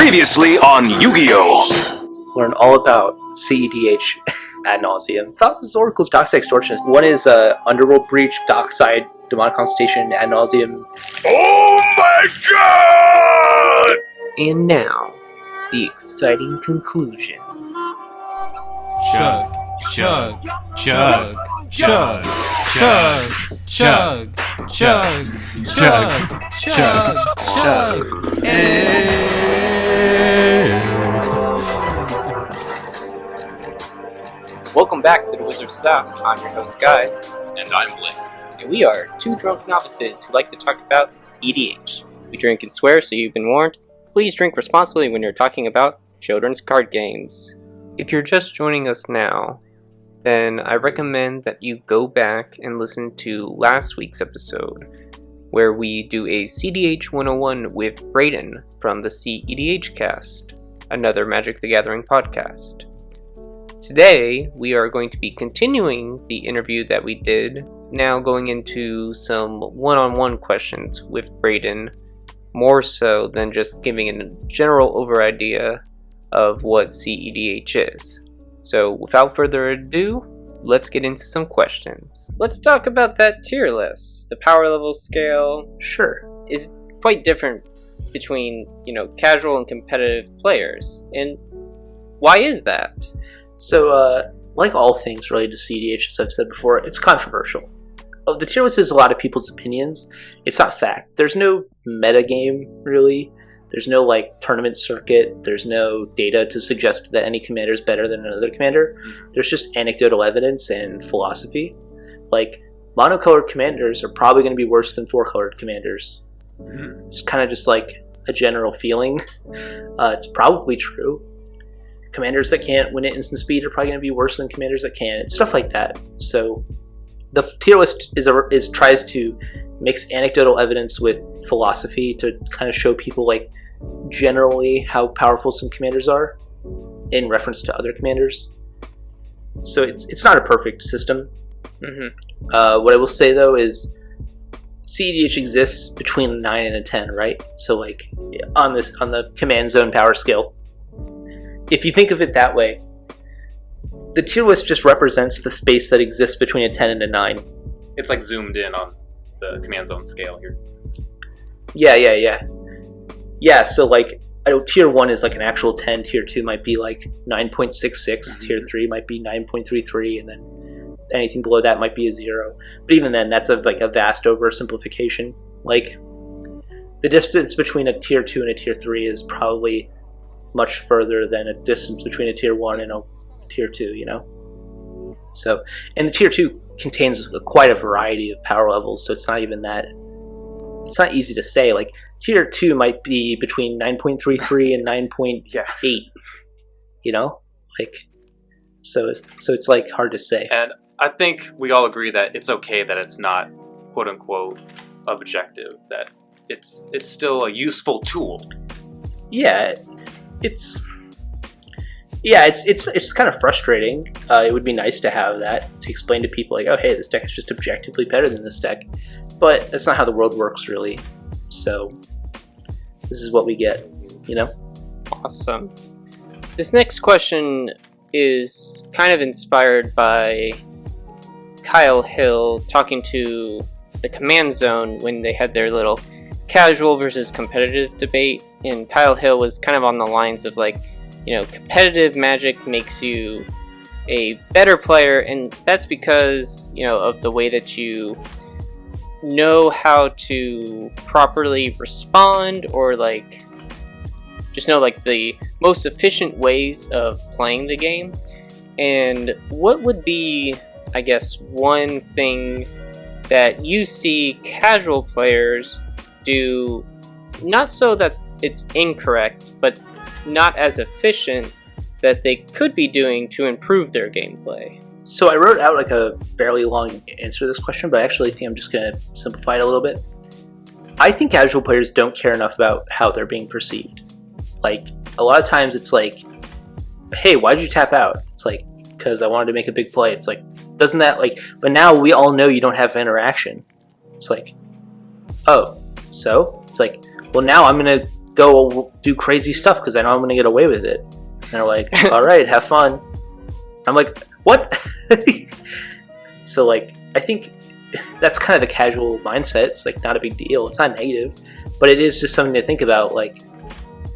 Previously on Yu-Gi-Oh! Learn all about cEDH ad nauseum. Thousands of oracles, dockside extortion. One is Underworld Breach, dockside, demonic consultation, ad nauseum. Oh my god! And now, the exciting conclusion. Chug, chug, chug, chug, chug, chug, chug, chug, chug, chug, Welcome back to the Wizard's Stop. I'm your host, Guy. And I'm Blake. And we are two drunk novices who like to talk about EDH. We drink and swear, so you've been warned. Please drink responsibly when you're talking about children's card games. If you're just joining us now, then I recommend that you go back and listen to last week's episode, where we do a cEDH 101 with Braden from the cEDH Cast, another Magic the Gathering podcast. Today, we are going to be continuing the interview that we did, now going into some one-on-one questions with Braden, more so than just giving a general over idea of what cEDH is. So, without further ado, let's get into some questions. Let's talk about that tier list. The power level scale Sure. is quite different between, casual and competitive players. And why is that? So, like all things related to cEDH, as I've said before, it's controversial. The tier list is a lot of people's opinions. It's not fact. There's no metagame, really. There's no, tournament circuit. There's no data to suggest that any commander is better than another commander. There's just anecdotal evidence and philosophy. Monocolored commanders are probably going to be worse than four-colored commanders. It's kind of just, a general feeling. It's probably true. Commanders that can't win at instant speed are probably going to be worse than commanders that can. It's stuff like that. So the tier list tries to mix anecdotal evidence with philosophy to kind of show people generally how powerful some commanders are in reference to other commanders. So it's not a perfect system. What I will say though is cEDH exists between a 9 and a 10, right? So on the command zone power scale. If you think of it that way, the tier list just represents the space that exists between a 10 and a 9. It's zoomed in on the command zone scale here. Yeah, so tier 1 is an actual 10, tier 2 might be 9.66, tier 3 might be 9.33, and then anything below that might be a 0. But even then, that's a vast oversimplification. The distance between a tier 2 and a tier 3 is probably much further than a distance between a tier 1 and a tier 2, So, and the tier 2 contains quite a variety of power levels, so it's not even that, it's not easy to say. Tier 2 might be between 9.33 and 9.8, So it's hard to say. And I think we all agree that it's okay that it's not quote-unquote objective, that it's still a useful tool. It's kind of frustrating. It would be nice to have that to explain to people oh, hey, this deck is just objectively better than this deck. But that's not how the world works, really. So this is what we get, Awesome. This next question is kind of inspired by Kyle Hill talking to the Command Zone when they had their little casual versus competitive debate, and Kyle Hill was kind of on the lines of competitive Magic makes you a better player, and that's because of the way that you know how to properly respond, or just know the most efficient ways of playing the game. And what would be, I guess, one thing that you see casual players do, not so that it's incorrect, but not as efficient, that they could be doing to improve their gameplay? So I wrote out a fairly long answer to this question, but I actually think I'm just going to simplify it a little bit. I think casual players don't care enough about how they're being perceived. A lot of times it's hey, why'd you tap out? It's because I wanted to make a big play. It's doesn't that but now we all know you don't have interaction. It's oh, so? It's well, now I'm going to go do crazy stuff because I know I'm going to get away with it. And they're like, all right, have fun. I'm like, what? So like, I think that's kind of the casual mindset. It's like not a big deal. It's not negative, but it is just something to think about. Like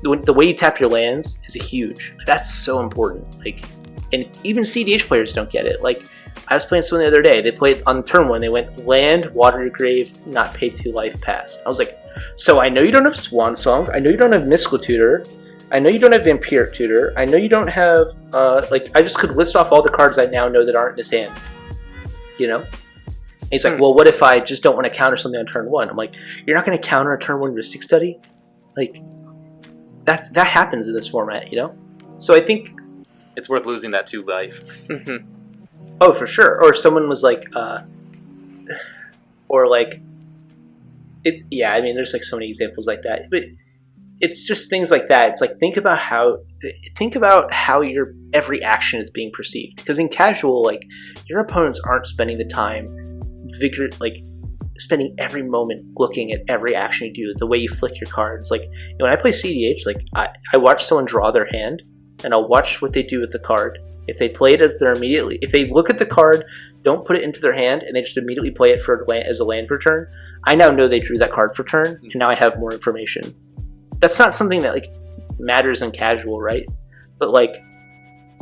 the way you tap your lands is huge. That's so important. Like, and even cEDH players don't get it. Like, I was playing someone the other day. They played on turn 1. They went land, water your grave, not pay 2 life, pass. I was like, so I know you don't have Swan Song. I know you don't have Mystical Tutor. I know you don't have Vampiric Tutor. I know you don't have, like, I just could list off all the cards I now know that aren't in his hand. You know? And he's like, well, what if I just don't want to counter something on turn 1? I'm like, you're not going to counter a turn 1 Mystic Study? Like, that happens in this format, you know? So I think it's worth losing that 2 life. Oh, for sure. Or someone was like, or like, it. Yeah, I mean, there's like so many examples like that. But it's just things like that. It's like think about how your every action is being perceived. Because in casual, like your opponents aren't spending the time, spending every moment looking at every action you do, the way you flick your cards. Like when I play cEDH, like I watch someone draw their hand, and I'll watch what they do with the card. If they play it as if they look at the card, don't put it into their hand, and they just immediately play it as a land for turn, I now know they drew that card for turn, and now I have more information. That's not something that like matters in casual, right? But like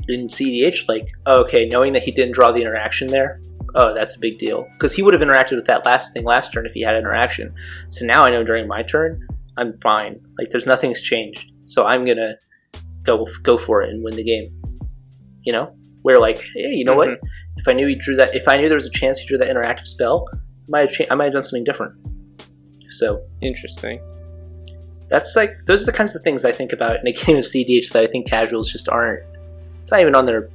in cEDH, like, okay, knowing that he didn't draw the interaction there, oh, that's a big deal. Because he would have interacted with that last turn if he had interaction. So now I know during my turn, I'm fine. Like nothing's changed. So I'm gonna go for it and win the game. You know, where like, hey, you know what? If I knew there was a chance he drew that interactive spell, I might have done something different. So interesting. That's like those are the kinds of things I think about in a game of cEDH that I think casuals just aren't. It's not even on their.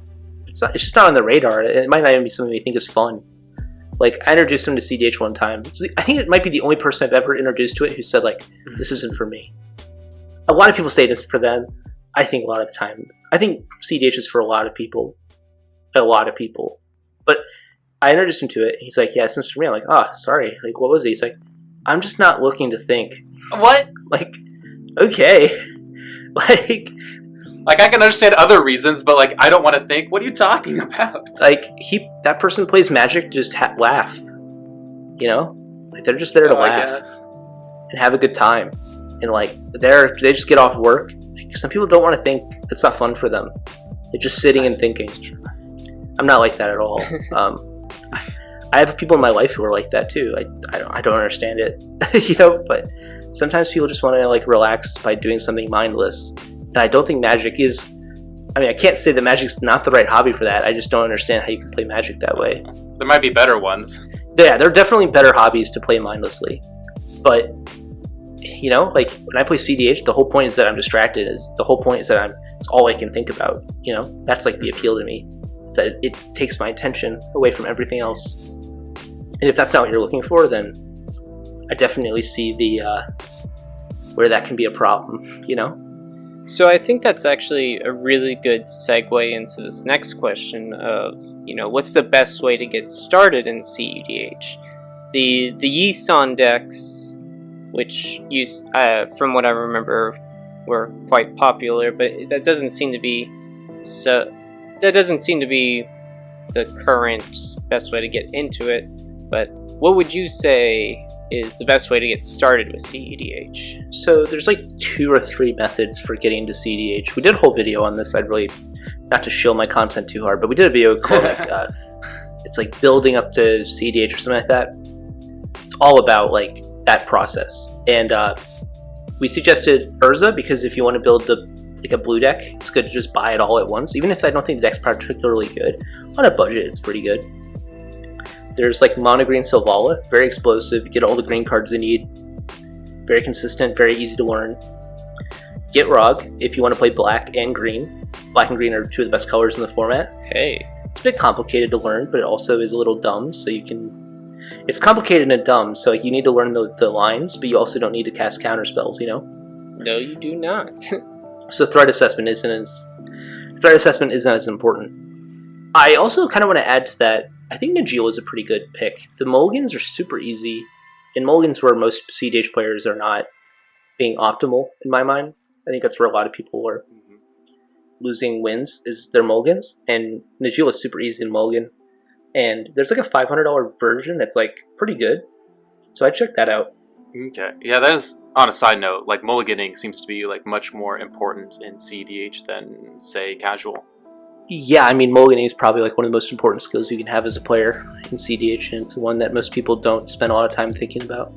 It's just not on their radar. It might not even be something they think is fun. Like I introduced him to cEDH one time. I think it might be the only person I've ever introduced to it who said like, "This isn't for me." A lot of people say this for them. I think a lot of the time. I think cEDH is for a lot of people. But I introduced him to it. He's like, yeah, it's not for me. I'm like, sorry. Like, what was it? He's like, I'm just not looking to think. What? Like, okay. Like, I can understand other reasons, but like, I don't want to think. What are you talking about? Like, that person plays Magic, just laugh. You know? Like, they're just there to laugh. And have a good time. And like, they just get off work. Some people don't want to think. It's not fun for them. They're just sitting and thinking. I'm not like that at all. I have people in my life who are like that too. I don't understand it, you know. But sometimes people just want to like relax by doing something mindless. And I don't think Magic is. I mean, I can't say that Magic's not the right hobby for that. I just don't understand how you can play Magic that way. There might be better ones. Yeah, there are definitely better hobbies to play mindlessly, but. You know, like when I play cEDH, the whole point is that I'm distracted. It's all I can think about. You know, that's like the appeal to me. Is that it takes my attention away from everything else. And if that's not what you're looking for, then I definitely see where that can be a problem. You know. So I think that's actually a really good segue into this next question of, you know, what's the best way to get started in cEDH? The Yi-San decks, which from what I remember, were quite popular, but that doesn't seem to be the current best way to get into it. But what would you say is the best way to get started with cEDH? So there's like 2 or 3 methods for getting to cEDH. We did a whole video on this. I'd really, not to shill my content too hard, but we did a video called like, it's like building up to cEDH or something like that. It's all about like that process. And we suggested Urza because if you want to build a blue deck, it's good to just buy it all at once. Even if I don't think the deck's particularly good, on a budget, it's pretty good. There's like Mono Green Selvala, very explosive. You get all the green cards you need. Very consistent, very easy to learn. Gitrog, if you want to play black and green. Black and green are 2 of the best colors in the format. Hey. It's a bit complicated to learn, but it also is a little dumb, so you can... It's complicated and dumb, so you need to learn the lines, but you also don't need to cast counter spells, you know? No, you do not. So threat assessment isn't as important. I also kind of want to add to that, I think Najeela is a pretty good pick. The mulligans are super easy. In mulligans where most cEDH players are not being optimal in my mind. I think that's where a lot of people are losing wins is their mulligans, and Najeela is super easy to mulligan. And there's like a $500 version that's like pretty good, so I checked that out. Okay, yeah, that is, on a side note, like mulliganing seems to be like much more important in cEDH than, say, casual. Yeah, I mean, mulliganing is probably like one of the most important skills you can have as a player in cEDH, and it's one that most people don't spend a lot of time thinking about.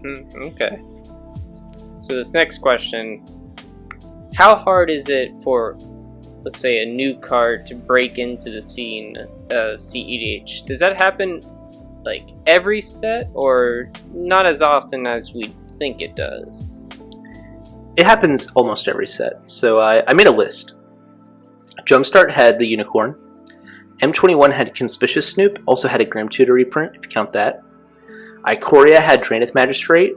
Okay. So this next question, how hard is it for, let's say, a new card to break into the scene of cEDH? Does that happen like every set, or not as often as we think it does? It happens almost every set. So I made a list. Jumpstart had the Unicorn. M21 had Conspicuous Snoop, also had a Grim Tutor reprint, if you count that. Ikoria had Draenith Magistrate.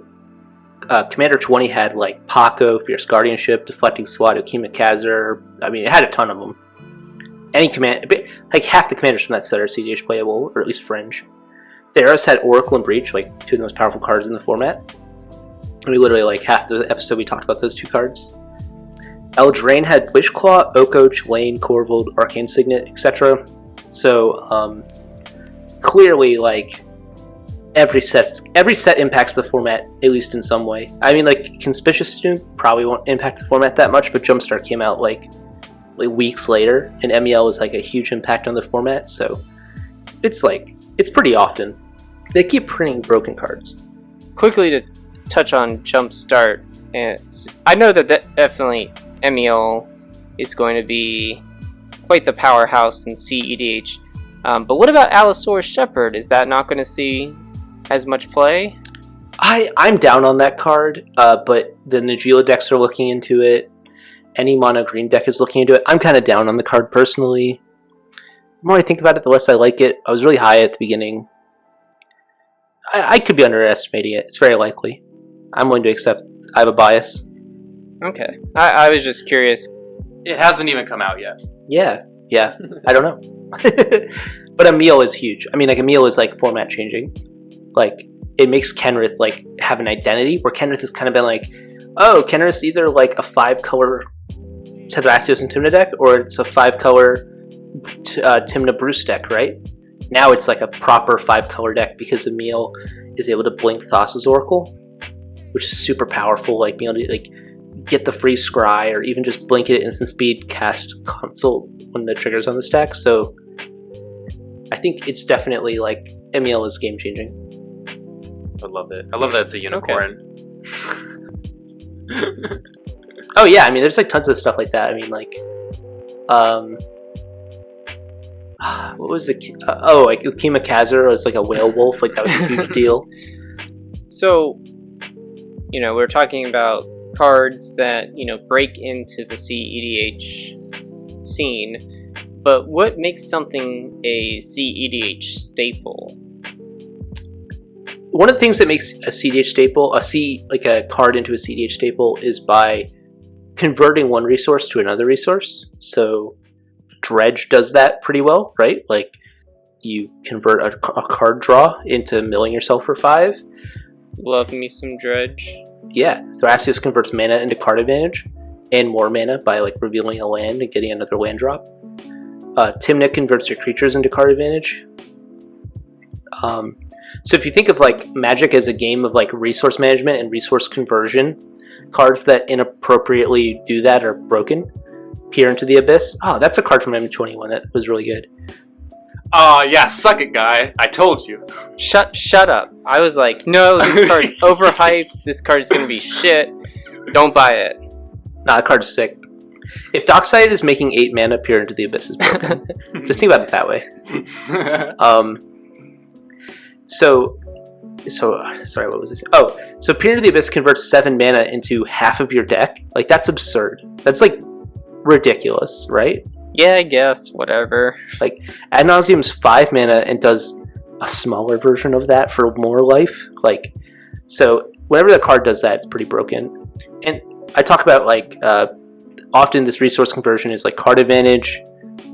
Commander 20 had like Paco, Fierce Guardianship, Deflecting Swat, Okima Khazar. I mean, it had a ton of them. Any command, like half the commanders from that set are cEDH playable, or at least fringe. The Arrows had Oracle and Breach, like two of the most powerful cards in the format. I mean, literally like half the episode we talked about those two cards. Eldraine had Wishclaw, Okoch, Lane, Corvold, Arcane Signet, etc. So clearly, like every set impacts the format at least in some way. I mean, like Conspicuous Snoop probably won't impact the format that much, but Jumpstart came out like weeks later, and MEL was like a huge impact on the format. So it's pretty often. They keep printing broken cards. Quickly to touch on Jumpstart, and I know that definitely MEL is going to be quite the powerhouse in cEDH. But what about Allosaurus Shepherd? Is that not going to see as much play? I'm down on that card, but the Najeela decks are looking into it. Any mono green deck is looking into it. I'm kind of down on the card personally. The more I think about it, the less I like it. I was really high at the beginning. I could be underestimating it. It's very likely. I'm willing to accept I have a bias. Okay. I was just curious. It hasn't even come out yet. Yeah. I don't know. But Emil is huge. I mean, like, Emil is, like, format changing. Like, it makes Kenrith, like, have an identity, where Kenrith has kind of been like, oh, Kenrith's either, like, a 5-color Tedrasios and Tymna deck, or it's a 5-color Tymna Bruce deck, right? Now it's like a proper 5-color deck because Emil is able to blink Thassa's Oracle, which is super powerful, like being able to like get the free scry or even just blink it at instant speed, cast Consult when the trigger's on the stack. So I think it's definitely like Emil is game changing. I love it. I love that it's a unicorn. Okay. Oh yeah, I mean there's like tons of stuff like that. I mean like what was the like Okima Khazar was like a whale wolf, like that was a huge deal. So, you know, we're talking about cards that, you know, break into the cEDH scene, but what makes something a cEDH staple? One of the things that makes a cEDH staple, like a card into a cEDH staple, is by converting one resource to another resource. So Dredge does that pretty well, right? Like, you convert a card draw into milling yourself for 5. Love me some Dredge. Yeah, Thrasios converts mana into card advantage and more mana by like revealing a land and getting another land drop. Tymna converts your creatures into card advantage. So if you think of like Magic as a game of like resource management and resource conversion, cards that inappropriately do that are broken. Peer into the Abyss. Oh, that's a card from M21 that was really good. Yeah, suck it, guy. I told you. Shut up. I was like, no, this card's overhyped. This card's gonna be shit. Don't buy it. Nah, that card's sick. If Dockside is making 8 mana, Peer into the Abyss is broken. Just think about it that way. So sorry, what was I saying? Oh, so Peer into the Abyss converts 7 mana into half of your deck. Like, that's absurd. That's like ridiculous, right? Yeah, I guess, whatever. Like, Ad Nauseam's 5 mana and does a smaller version of that for more life. Like, so whenever the card does that, it's pretty broken. And I talk about like often this resource conversion is like card advantage.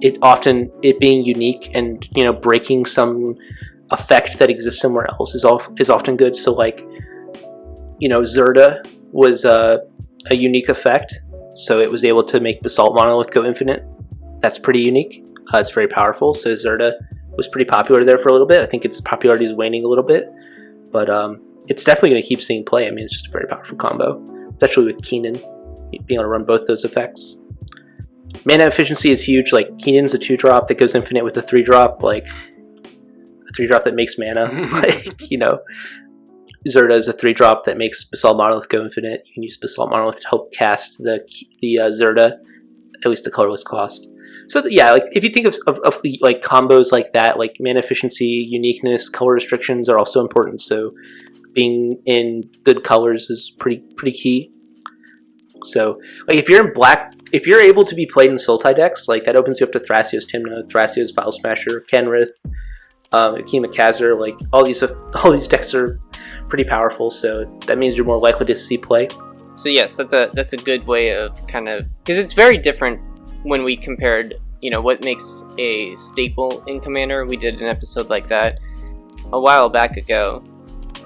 It being unique and, you know, breaking some effect that exists somewhere else is often good. So like, you know, Zerda was a unique effect. So it was able to make Basalt Monolith go infinite. That's pretty unique. It's very powerful. So Zerda was pretty popular there for a little bit. I think its popularity is waning a little bit, but it's definitely going to keep seeing play. I mean, it's just a very powerful combo, especially with Keenan being able to run both those effects. Mana efficiency is huge. Like Keenan's a 2-drop that goes infinite with a 3-drop, like a 3-drop that makes mana. Like, you know, Zerda is a 3-drop that makes Basalt Monolith go infinite. You can use Basalt Monolith to help cast the Zerda, at least the colorless cost. So yeah, like if you think of like combos like that, like mana efficiency, uniqueness, color restrictions are also important. So being in good colors is pretty key. So like if you're in black, if you're able to be played in Sultai decks, like that opens you up to Thrasios Tymna, Thrasios Vile Smasher, Kenrith, Akima Khazar, like all these decks are pretty powerful. So that means you're more likely to see play. So yes, that's a good way of kind of, because it's very different when we compared, you know, what makes a staple in Commander. We did an episode like that a while back ago.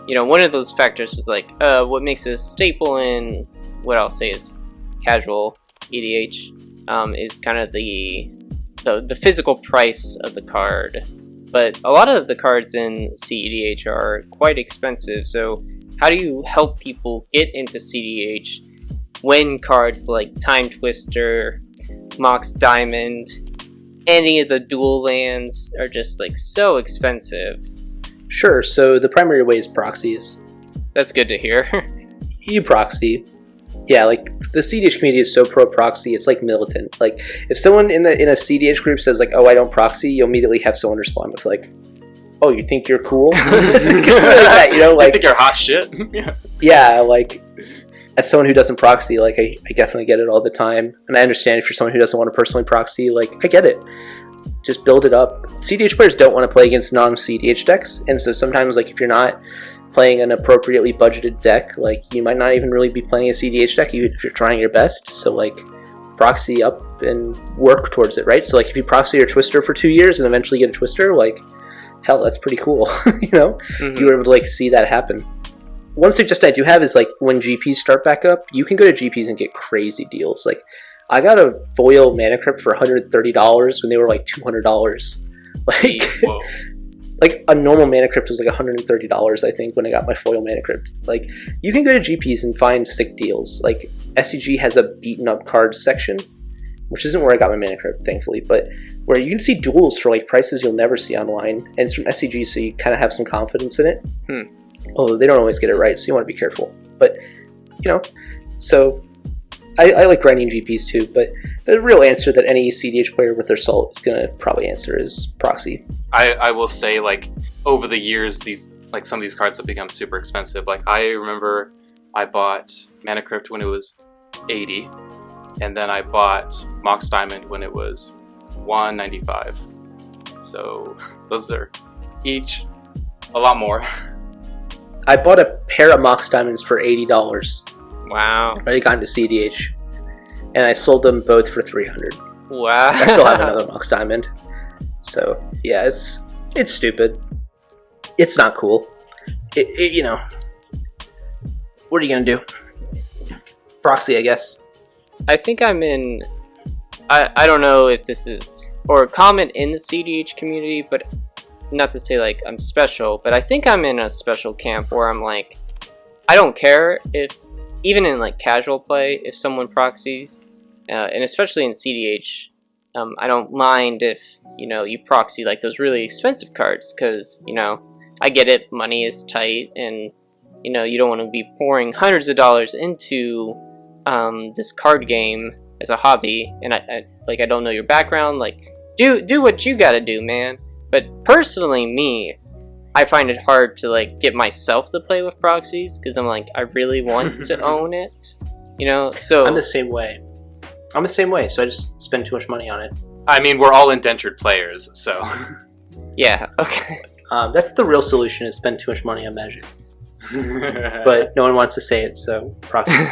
You know, one of those factors was like, what makes a staple in what I'll say is casual EDH is kind of the physical price of the card. But a lot of the cards in cEDH are quite expensive. So how do you help people get into cEDH when cards like Time Twister, Mox Diamond, any of the dual lands are just like so expensive? Sure, so the primary way is proxies. That's good to hear. You proxy. Yeah, like the cEDH community is so pro proxy, it's like militant. Like if someone in a cEDH group says like, "Oh, I don't proxy," you'll immediately have someone respond with like, "Oh, you think you're cool?" Something like that, you know, like I think you're hot shit. yeah, like as someone who doesn't proxy, like I definitely get it all the time, and I understand if you're someone who doesn't want to personally proxy, like I get it. Just build it up. cEDH players don't want to play against non-cEDH decks, and so sometimes like if you're not playing an appropriately budgeted deck, like you might not even really be playing a cEDH deck even if you're trying your best. So like proxy up and work towards it, right? So like if you proxy your Twister for 2 years and eventually get a Twister, like hell, that's pretty cool. You know, you were able to like see that happen. One suggestion I do have is like when GPs start back up, you can go to GPs and get crazy deals. Like I got a foil mana crypt for $130 when they were like $200. Like Whoa. like a normal mana crypt was like $130, I think, when I got my foil mana crypt. Like you can go to GPs and find sick deals. Like SCG has a beaten up cards section, which isn't where I got my mana crypt, thankfully, but where you can see duels for like prices you'll never see online, and it's from SCG, so you kind of have some confidence in it. Although they don't always get it right, so you want to be careful. But you know, so I like grinding GPs too, but the real answer that any cEDH player with their salt is going to probably answer is proxy. I will say, like, over the years, these like some of these cards have become super expensive. Like, I remember I bought Mana Crypt when it was $80, and then I bought Mox Diamond when it was $195. So those are each a lot more. I bought a pair of Mox Diamonds for $80. Wow. I got into cEDH, and I sold them both for $300. Wow. I still have another Mox Diamond. So yeah, it's stupid. It's not cool. It you know, what are you gonna do? Proxy, I guess. I think I'm in. I don't know if this is or common in the cEDH community, but not to say like I'm special, but I think I'm in a special camp where I'm like, I don't care if, even in like casual play, if someone proxies, and especially in cEDH, I don't mind if, you know, you proxy like those really expensive cards, because, you know, I get it, money is tight, and, you know, you don't want to be pouring hundreds of dollars into this card game as a hobby, and I don't know your background, like, do what you gotta do, man. But personally, me, I find it hard to like get myself to play with proxies, because I'm like, I really want to own it, you know. So I'm the same way. So I just spend too much money on it. I mean, we're all indentured players, so yeah, okay. That's the real solution: is spend too much money on Magic. But no one wants to say it, so proxies.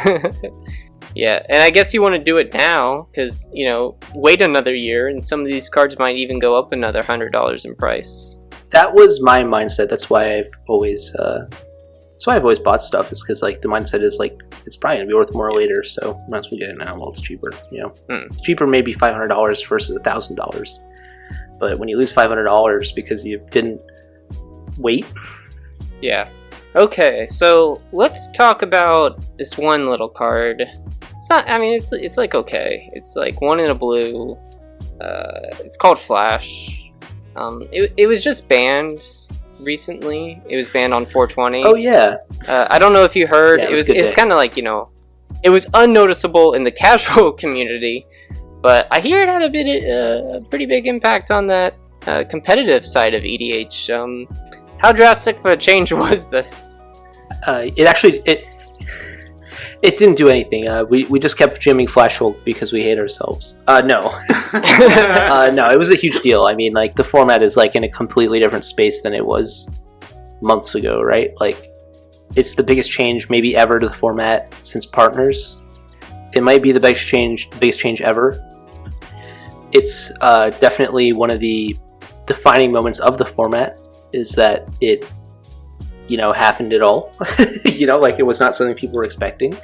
Yeah, and I guess you want to do it now, because, you know, wait another year, and some of these cards might even go up another $100 in price. That was my mindset. That's why I've always That's why I've always bought stuff, is because like the mindset is like it's probably gonna be worth more later, so might as well get it now while it's cheaper. It's cheaper maybe $500 versus $1,000, but when you lose $500 because you didn't wait. Yeah. Okay, so let's talk about this one little card. It's not. I mean, it's like okay. It's like one in a blue. It's called Flash. It was just banned recently. It was banned on 420. Oh yeah. I don't know if you heard. Yeah, it's kind of like, it was unnoticeable in the casual community, but I hear it had a pretty big impact on that competitive side of EDH. How drastic of a change was this? It didn't do anything. We just kept jamming Flash Hulk because we hate ourselves. No. No, it was a huge deal. I mean, like, the format is, like, in a completely different space than it was months ago, right? Like, it's the biggest change maybe ever to the format since Partners. It might be the biggest change ever. It's definitely one of the defining moments of the format, is that it, happened at all. Like, it was not something people were expecting.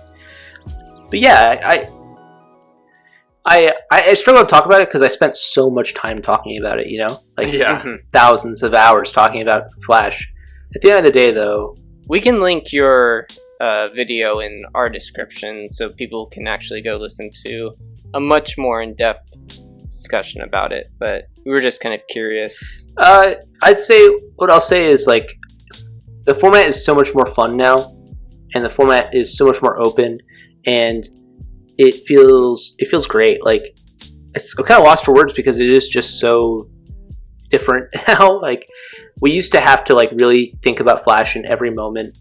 But yeah, I struggle to talk about it because I spent so much time talking about it, thousands of hours talking about Flash. At the end of the day, though, we can link your video in our description so people can actually go listen to a much more in-depth discussion about it, but we were just kind of curious. I'd say, what I'll say is, like, the format is so much more fun now, and the format is so much more open, and it feels great. Like, I'm kind of lost for words because it is just so different now. Like, we used to have to, like, really think about Flash in every moment.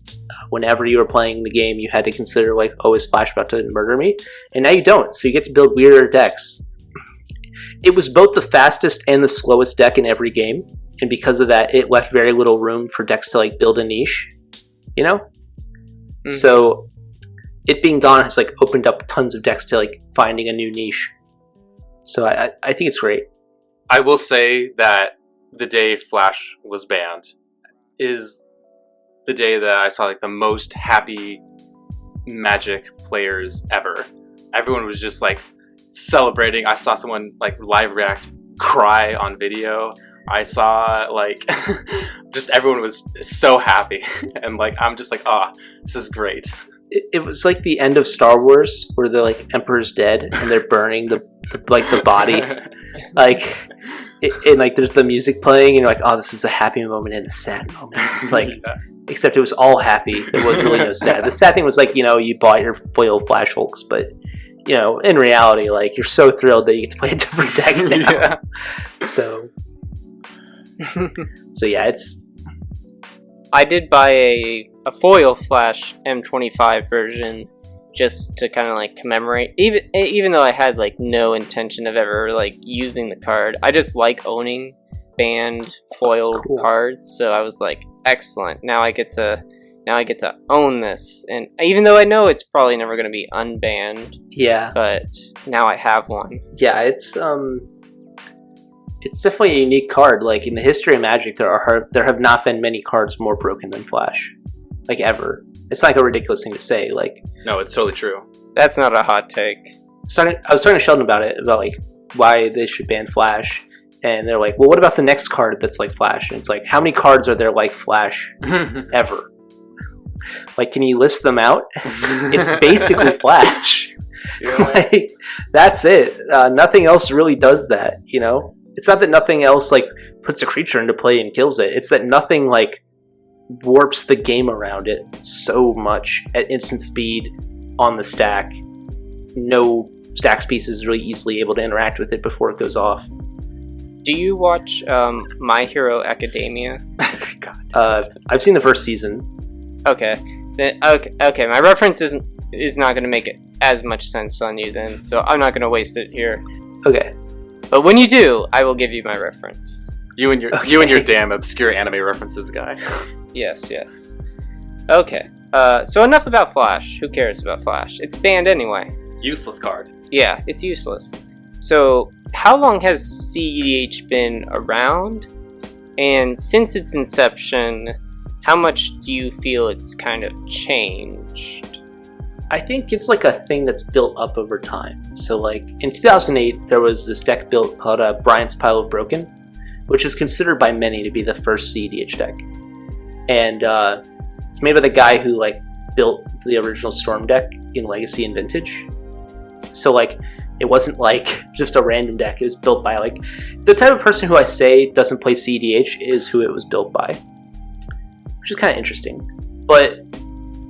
Whenever you were playing the game, you had to consider, like, oh, is Flash about to murder me? And now you don't, so you get to build weirder decks. It was both the fastest and the slowest deck in every game, and because of that, it left very little room for decks to, like, build a niche, So it being gone has, like, opened up tons of decks to, like, finding a new niche. So I think it's great. I will say that the day Flash was banned is the day that I saw, like, the most happy Magic players ever. Everyone was just, like, celebrating. I saw someone, like, live react, cry on video. I saw, like, just everyone was so happy. And, like, I'm just like, this is great. It was like the end of Star Wars where the, like, Emperor's dead and they're burning the body. Like, and, like, there's the music playing and you're like, this is a happy moment and a sad moment. It's like, except it was all happy. There was really no sad. The sad thing was, like, you bought your foil Flash Hulks, but, in reality, like, you're so thrilled that you get to play a different deck now. Yeah. So yeah, I did buy a foil Flash M25 version just to kind of, like, commemorate, even though I had, like, no intention of ever, like, using the card. I just like owning banned foil cards, so I was like, excellent, now I get to own this. And even though I know it's probably never going to be unbanned, but now I have one. Yeah, it's definitely a unique card. Like, in the history of Magic, there have not been many cards more broken than Flash, like, ever. It's not, like, a ridiculous thing to say. Like, no, it's totally true. That's not a hot take. I was talking to Sheldon about like, why they should ban Flash, and they're like, well, what about the next card that's like Flash? And it's like, how many cards are there like Flash ever? Like, can you list them out? It's basically Flash. Yeah. Like, that's it. Nothing else really does that, It's not that nothing else, like, puts a creature into play and kills it. It's that nothing, like, warps the game around it so much at instant speed on the stack. No stacks piece is really easily able to interact with it before it goes off. Do you watch My Hero Academia? God. I've seen the first season. Okay. Okay. My reference is not going to make it as much sense on you then, so I'm not going to waste it here. Okay. But when you do, I will give you my reference. You and your damn obscure anime references guy. Yes. Okay. So enough about Flash. Who cares about Flash? It's banned anyway. Useless card. Yeah, it's useless. So, how long has cEDH been around? And since its inception, how much do you feel it's kind of changed? I think it's like a thing that's built up over time. So like in 2008, there was this deck built called Bryant's Pile of Broken, which is considered by many to be the first cEDH deck. And it's made by the guy who like built the original Storm deck in Legacy and Vintage. So like it wasn't like just a random deck. It was built by like the type of person who I say doesn't play cEDH is who it was built by, which is kind of interesting. But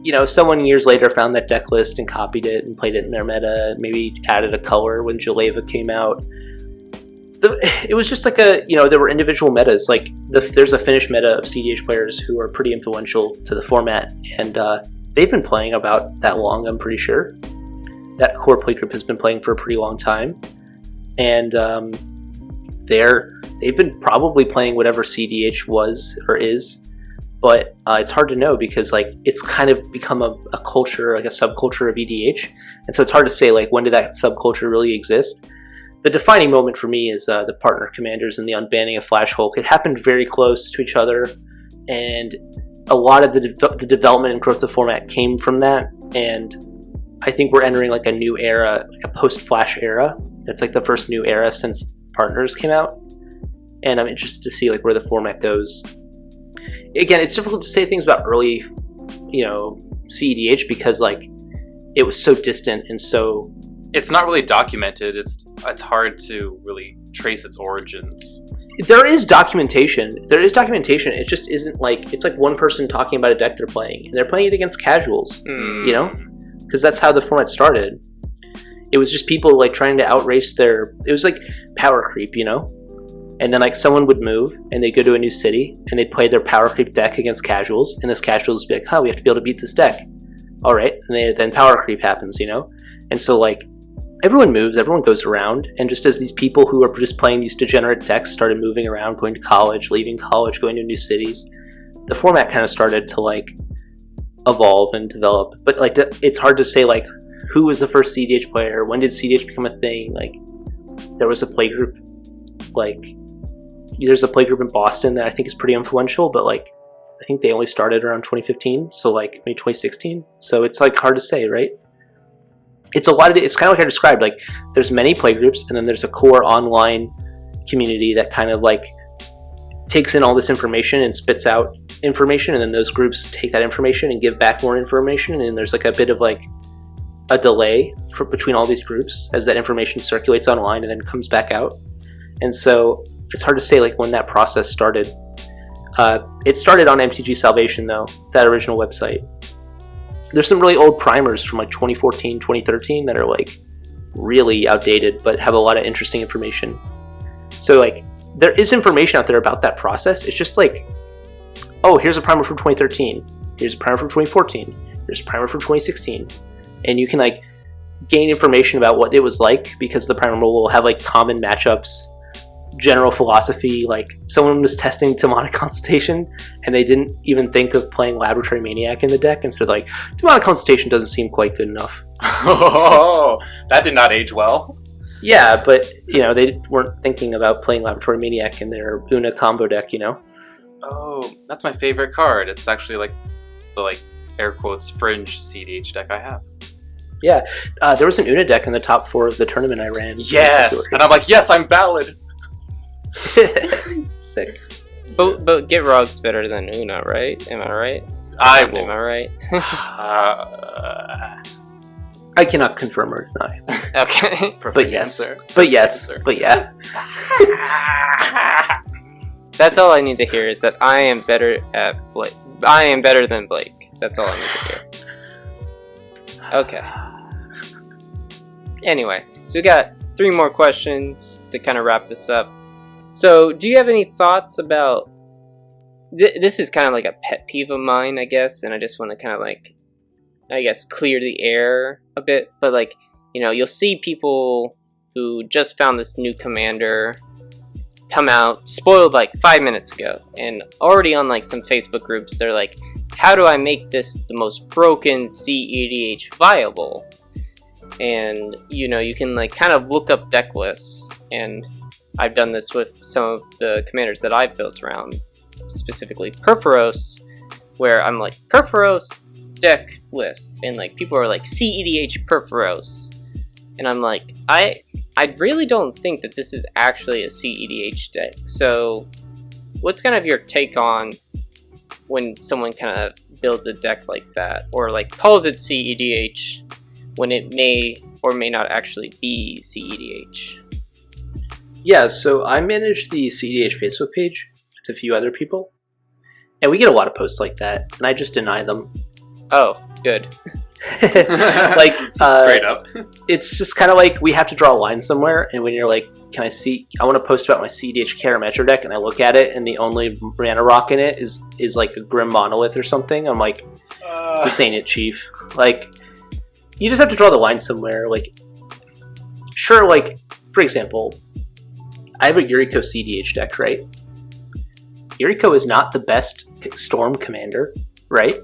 you know, someone years later found that deck list and copied it and played it in their meta, maybe added a color when Jaleva came out. It was just like there were individual metas. Like there's a Finnish meta of cEDH players who are pretty influential to the format, and they've been playing about that long, I'm pretty sure. That core play group has been playing for a pretty long time, and they've been probably playing whatever cEDH was or is. But it's hard to know because like it's kind of become a culture, like a subculture of EDH, and so it's hard to say like when did that subculture really exist. The defining moment for me is the partner commanders and the unbanning of Flash Hulk. It happened very close to each other, and a lot of the development and growth of the format came from that. And I think we're entering like a new era, like a post-Flash era. It's like the first new era since partners came out, and I'm interested to see like where the format goes. Again, it's difficult to say things about early, cEDH because like it was so distant and so. It's not really documented. It's hard to really trace its origins. There is documentation. It just isn't like it's like one person talking about a deck they're playing, and they're playing it against casuals. Because that's how the format started. It was just people like trying to outrace their. It was like power creep, And then like someone would move and they'd go to a new city and they'd play their power creep deck against casuals, and this casuals would be like, we have to be able to beat this deck. All right, and then power creep happens, And so like everyone moves, everyone goes around, and just as these people who are just playing these degenerate decks started moving around, going to college, leaving college, going to new cities, the format kind of started to like evolve and develop. But like it's hard to say like who was the first cEDH player, when did cEDH become a thing? Like there was a play group, like there's a play group in Boston that I think is pretty influential, but like I think they only started around 2015, so like maybe 2016. So it's like hard to say, right? It's kind of like I described, like there's many play groups and then there's a core online community that kind of like takes in all this information and spits out information, and then those groups take that information and give back more information, and there's like a bit of like a delay between all these groups as that information circulates online and then comes back out. And so it's hard to say like when that process started. It started on MTG Salvation though, that original website. There's some really old primers from like 2014, 2013 that are like really outdated but have a lot of interesting information. So like there is information out there about that process. It's just like, oh, here's a primer from 2013. Here's a primer from 2014. Here's a primer from 2016. And you can like gain information about what it was like because the primer will have like common matchups, general philosophy. Like someone was testing Demonic Consultation and they didn't even think of playing Laboratory Maniac in the deck, and so like Demonic Consultation doesn't seem quite good enough. Oh, that did not age well. Yeah, but they weren't thinking about playing Laboratory Maniac in their Una combo deck. Oh, that's my favorite card. It's actually like the like air quotes fringe cEDH deck I have. Yeah, there was an Una deck in the top 4 of the tournament I ran. Yes, and I'm like, yes, I'm valid. Sick. But Gitrog's better than Una, right? Am I right? Am I right? I cannot confirm or deny. Okay. But yes. But yes. But yeah. That's all I need to hear is that I am better at Blake. I am better than Blake. That's all I need to hear. Okay. Anyway, so we got 3 more questions to kind of wrap this up. So, do you have any thoughts about... This is kind of like a pet peeve of mine, I guess, and I just want to kind of like, I guess, clear the air a bit. But like, you'll see people who just found this new commander come out, spoiled like 5 minutes ago, and already on like some Facebook groups, they're like, how do I make this the most broken cEDH viable? And, you can like kind of look up deck lists, and I've done this with some of the commanders that I've built around, specifically Perforos, where I'm like, Perforos deck list, and like people are like cEDH Perforos, and I'm like, I really don't think that this is actually a cEDH deck. So what's kind of your take on when someone kind of builds a deck like that, or like calls it cEDH when it may or may not actually be cEDH? Yeah, so I manage the cEDH Facebook page with a few other people, and we get a lot of posts like that, and I just deny them. Oh, good. Like, Straight up. it's just kind of like we have to draw a line somewhere, and when you're like, I want to post about my cEDH Karametra deck, and I look at it, and the only mana rock in it is like a Grim Monolith or something, I'm like, this ain't it, chief. Like, you just have to draw the line somewhere. Like, sure, like, for example, I have a Yuriko cEDH deck, right? Yuriko is not the best Storm commander, right?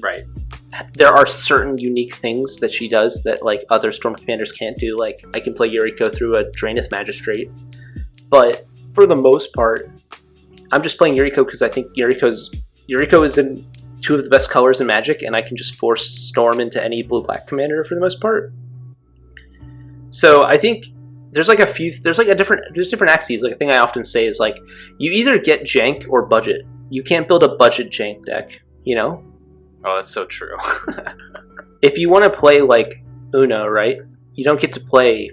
Right. There are certain unique things that she does that like other Storm commanders can't do. Like, I can play Yuriko through a Draenith Magistrate, but for the most part, I'm just playing Yuriko because I think Yuriko is in two of the best colors in Magic, and I can just force Storm into any blue-black commander for the most part. So I think there's different axes. Like, a thing I often say is like, you either get jank or budget. You can't build a budget jank deck, you know? Oh, that's so true. If you want to play like Una, right? You don't get to play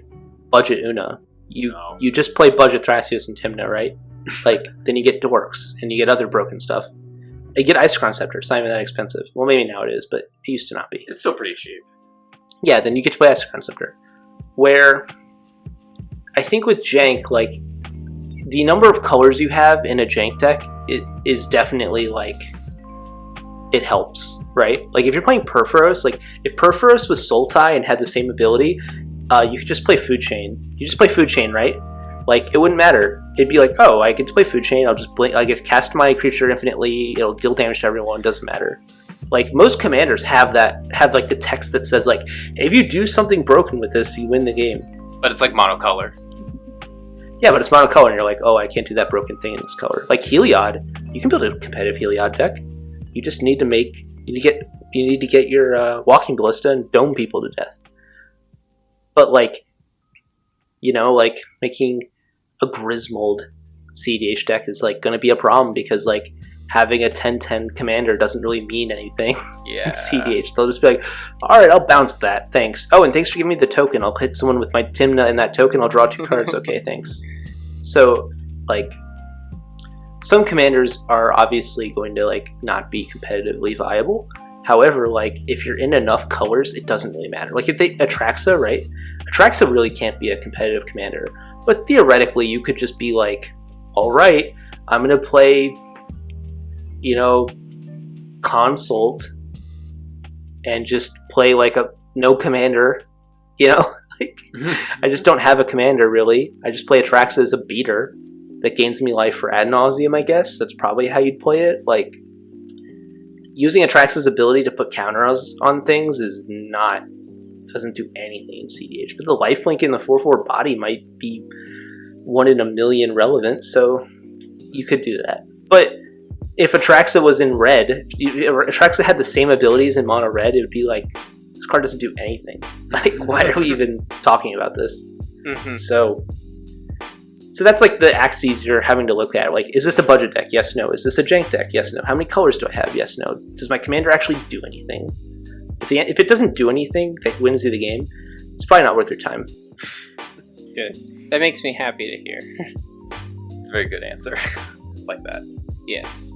budget Una. You just play budget Thrasios and Tymna, right? Like, then you get Dorks and you get other broken stuff. You get Isochron Scepter. It's not even that expensive. Well, maybe now it is, but it used to not be. It's still pretty cheap. Yeah, then you get to play Isochron Scepter. Where I think with jank, like, the number of colors you have in a jank deck is definitely like, it helps, right? Like, if you're playing Perforos, like, if Perforos was Sultai and had the same ability, you could just play Food Chain. You just play Food Chain, right? Like, it wouldn't matter. It'd be like, oh, I get to play Food Chain, I'll just blink, I get to cast my creature infinitely, it'll deal damage to everyone, doesn't matter. Like, most commanders have like the text that says like, if you do something broken with this, you win the game. But it's like monocolor. Yeah, but it's monocolor, and you're like, oh, I can't do that broken thing in this color. Like Heliod, you can build a competitive Heliod deck. You just need to get your Walking Ballista and dome people to death. But like, you know, like, making a Griswold cEDH deck is like going to be a problem because like having a 10/10 commander doesn't really mean anything. Yeah. In cEDH, they'll just be like, all right, I'll bounce that, thanks. Oh, and thanks for giving me the token. I'll hit someone with my Tymna and that token. I'll draw 2 cards. Okay, thanks. So like, some commanders are obviously going to like not be competitively viable. However, like, if you're in enough colors, it doesn't really matter. Like, if Atraxa, right? Atraxa really can't be a competitive commander, but theoretically, you could just be like, all right, I'm gonna play, you know, Consult, and just play like a no commander, you know? Like, I just don't have a commander really. I just play Atraxa as a beater that gains me life for ad nauseum, I guess. That's probably how you'd play it. Like, using Atraxa's ability to put counters on things doesn't do anything in cEDH. But the lifelink in the 4/4 body might be 1 in a million relevant, so you could do that. But if Atraxa was in red, if Atraxa had the same abilities in mono red, it would be like, this card doesn't do anything. Like, why are we even talking about this? Mm-hmm. So that's like the axes you're having to look at. Like, is this a budget deck? Yes, no. Is this a jank deck? Yes, no. How many colors do I have? Yes, no. Does my commander actually do anything? If it doesn't do anything that wins you the game, it's probably not worth your time. Good. That makes me happy to hear. It's a very good answer. Like that. Yes.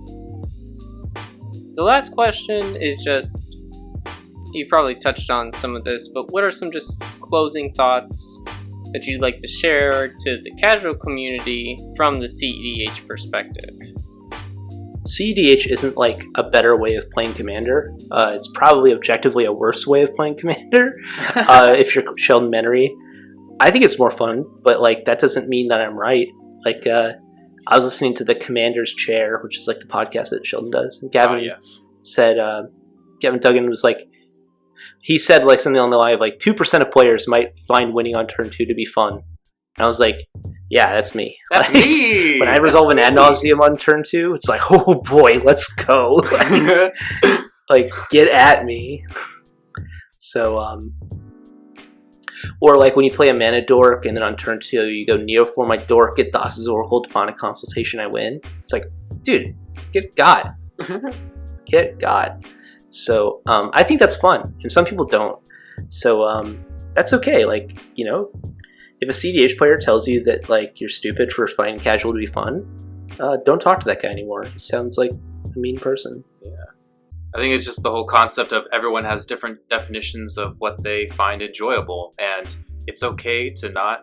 The last question is just, you probably touched on some of this, but what are some just closing thoughts that you'd like to share to the casual community from the cEDH perspective? cEDH isn't like a better way of playing Commander. It's probably objectively a worse way of playing Commander. If you're Sheldon Menery, I think it's more fun, but like, that doesn't mean that I'm right. Like, I was listening to the Commander's Chair, which is like the podcast that Sheldon does, and Gavin said, Gavin Duggan was like, he said like something on the line of like 2% of players might find winning on turn 2 to be fun. And I was like, yeah, that's me. That's Like, me! When I resolve an ad nauseum on turn 2, it's like, oh boy, let's go. Like, get at me. So, or like when you play a mana dork and then on turn 2 you go Neoform my dork, get Thassa's Oracle, Demonic Consultation, I win. It's like, dude, get God. Get God. So I think that's fun, and some people don't. So that's okay. Like, you know, if a cEDH player tells you that like you're stupid for finding casual to be fun, don't talk to that guy anymore. He sounds like a mean person. I think it's just the whole concept of everyone has different definitions of what they find enjoyable, and it's okay to not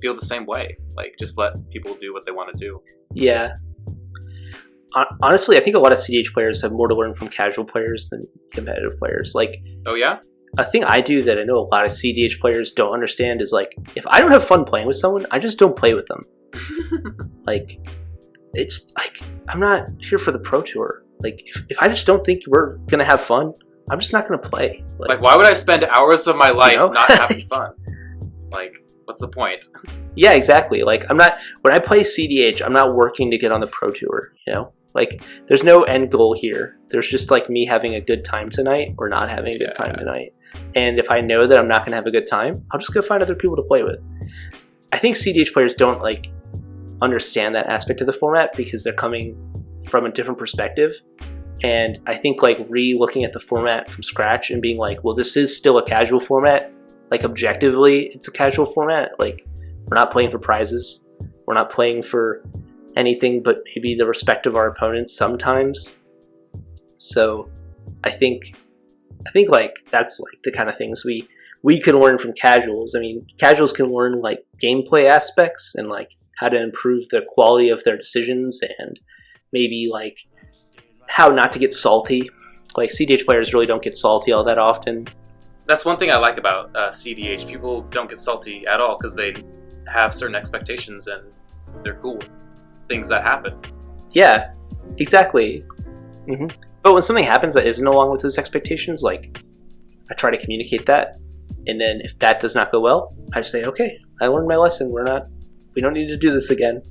feel the same way. Like, just let people do what they want to do. Yeah. Honestly, I think a lot of cEDH players have more to learn from casual players than competitive players. Like, Oh yeah? a thing I do that I know a lot of cEDH players don't understand is like, if I don't have fun playing with someone, I just don't play with them. Like, it's like, I'm not here for the Pro Tour. Like, if I just don't think we're going to have fun, I'm just not going to play. Like, why would I spend hours of my life You know? not having fun? Like, what's the point? Yeah, exactly. Like, when I play cEDH, I'm not working to get on the Pro Tour, you know? Like, there's no end goal here. There's just like me having a good time tonight or not having a good time tonight. And if I know that I'm not going to have a good time, I'll just go find other people to play with. I think cEDH players don't like understand that aspect of the format because they're coming from a different perspective. And I think like re-looking at the format from scratch and being like, well, this is still a casual format. Like, objectively, it's a casual format. Like, we're not playing for prizes. We're not playing for anything but maybe the respect of our opponents sometimes. So I think like that's like the kind of things we can learn from casuals. I mean, casuals can learn like gameplay aspects and like how to improve the quality of their decisions and maybe like how not to get salty. Like, cEDH players really don't get salty all that often. That's one thing I like about cEDH. People don't get salty at all because they have certain expectations and they're cool with things that happen. Yeah, exactly. Mm-hmm. But when something happens that isn't along with those expectations, like, I try to communicate that, and then if that does not go well, I say, okay, I learned my lesson. We don't need to do this again.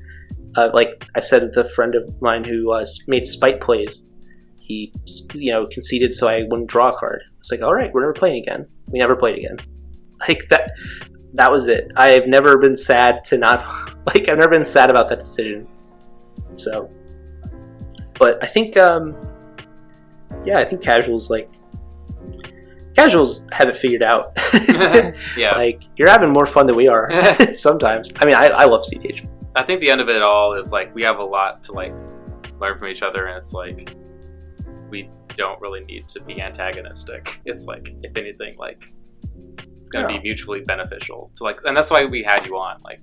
Like I said, the friend of mine who made spite plays, he, you know, conceded so I wouldn't draw a card. It's like, all right, we're never playing again. We never played again. Like, that was it. I've never been sad to not, like, I've never been sad about that decision. So, but I think, I think casuals have it figured out. Yeah. Like, you're having more fun than we are sometimes. I mean, I love cEDH. I think the end of it all is like we have a lot to like learn from each other, and it's like we don't really need to be antagonistic. It's like, if anything, like it's going to be mutually beneficial to like, and that's why we had you on, like,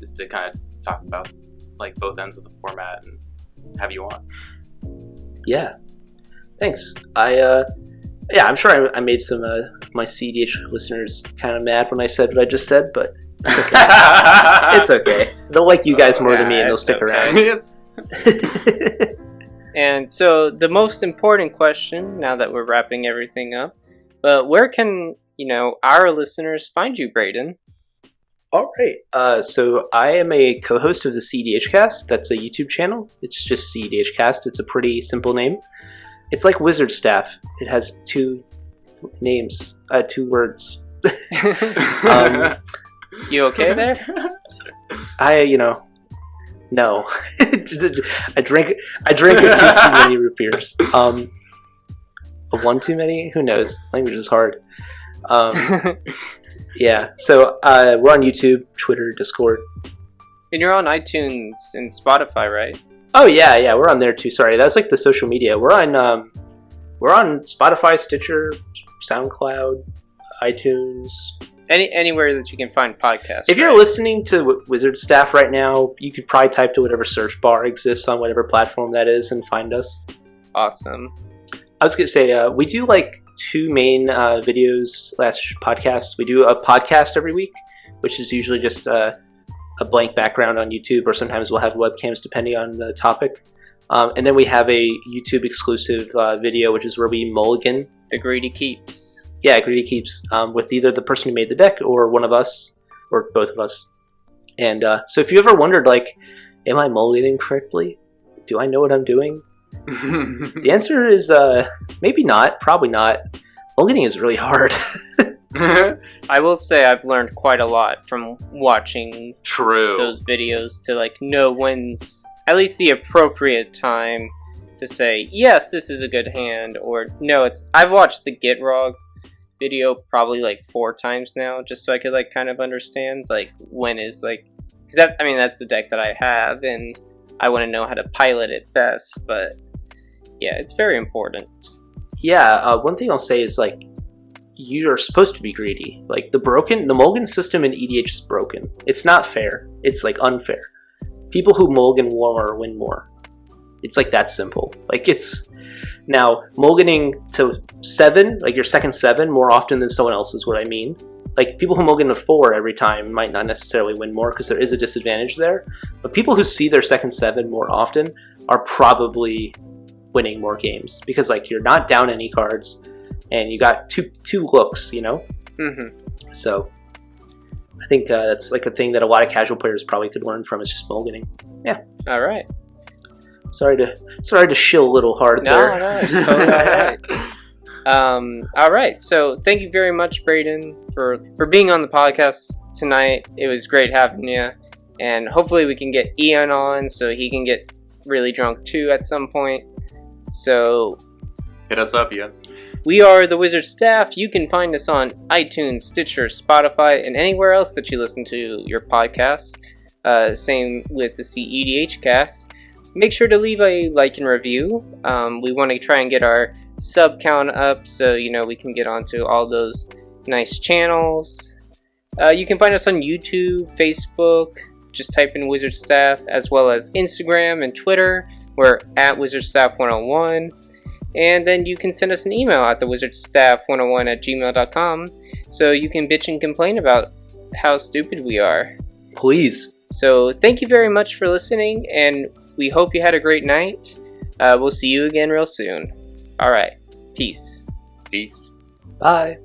is to kind of talk about like both ends of the format and have you on. Yeah. Thanks. I'm sure I made some of my cEDH listeners kind of mad when I said what I just said, but it's okay. It's okay. They'll like you guys more than me, and they'll stick around. And so the most important question, now that we're wrapping everything up, where can, our listeners find you, Braden? All right. So I am a co-host of the cEDH Cast. That's a YouTube channel. It's just cEDH Cast. It's a pretty simple name. It's like Wizard Staff. It has two names, 2 words. You okay there? No. I drank a few too many root beers. One too many? Who knows? Language is hard. Yeah. So we're on YouTube, Twitter, Discord. And you're on iTunes and Spotify, right? Oh yeah, we're on there too. Sorry, that's like the social media. We're on Spotify, Stitcher, SoundCloud, iTunes. Anywhere that you can find podcasts. If you're listening to Wizard Staff right now, you could probably type to whatever search bar exists on whatever platform that is and find us. Awesome. I was going to say, we do like 2 main videos / podcasts. We do a podcast every week, which is usually just a blank background on YouTube, or sometimes we'll have webcams depending on the topic. And then we have a YouTube exclusive video, which is where we mulligan. The Greedy Keeps. Yeah, Greedy Keeps, with either the person who made the deck or one of us, or both of us. And so if you ever wondered, like, am I mulliganing correctly? Do I know what I'm doing? The answer is maybe not, probably not. Mulliganing is really hard. I will say I've learned quite a lot from watching True. those videos to like know when's at least the appropriate time to say, yes, this is a good hand, or no, it's... I've watched the Get Raw video probably like 4 times now, just so I could like kind of understand like when is like... Because that, I mean, that's the deck that I have, and I want to know how to pilot it best, but yeah, it's very important. Yeah, one thing I'll say is, like, you are supposed to be greedy. Like, the mulligan system in EDH is broken. It's not fair. It's, like, unfair. People who mulligan more win more. It's, like, that simple. Like, it's... Now, mulliganing to 7, like your second 7, more often than someone else is what I mean. Like, people who mulligan to 4 every time might not necessarily win more because there is a disadvantage there. But people who see their second 7 more often are probably winning more games. Because, like, you're not down any cards, and you got two looks, you know? Mm-hmm. So, I think that's, like, a thing that a lot of casual players probably could learn from, is just mulliganing. Yeah. All right. Sorry to shill a little hard there. No, it's totally all right. All right. So thank you very much, Braden, for being on the podcast tonight. It was great having you, and hopefully we can get Ian on so he can get really drunk too at some point. So Hit us up, Ian. we are the Wizard Staff. You can find us on iTunes, Stitcher, Spotify, and anywhere else that you listen to your podcasts. Same with the cEDH cast. Make sure to leave a like and review. We want to try and get our sub count up so, you know, we can get onto all those nice channels. You can find us on YouTube, Facebook, just type in Wizard Staff, as well as Instagram and Twitter. We're at WizardStaff101. And then you can send us an email at thewizardstaff101@gmail.com so you can bitch and complain about how stupid we are. Please. So thank you very much for listening, and we hope you had a great night. We'll see you again real soon. All right. Peace. Peace. Bye.